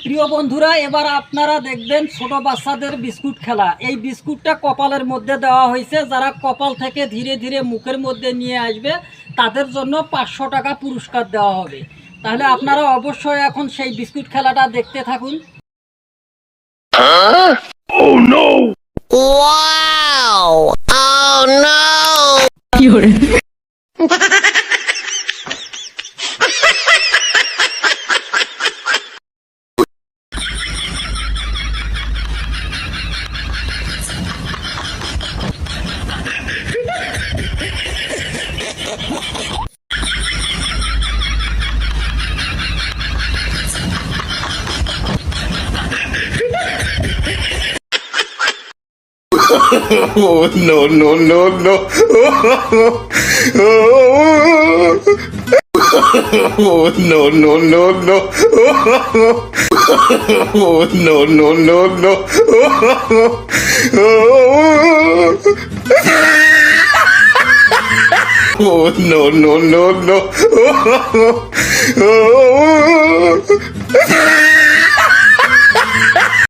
প্রিয় বন্ধুরা, এবার আপনারা দেখবেন ছোট বাচ্চাদের বিস্কুট খেলা। এই বিস্কুটটা কপালের মধ্যে দেওয়া হয়েছে। যারা কপাল থেকে ধীরে ধীরে মুখের মধ্যে নিয়ে আসবে তাদের জন্য 500 টাকা পুরস্কার দেওয়া হবে। তাহলে আপনারা অবশ্যই এখন সেই বিস্কুট খেলাটা দেখতে থাকুন। Oh no! Wow! Oh no! কি হরে? Oh no no no no! Oh no no no no! Oh no no no no! Oh no no no no!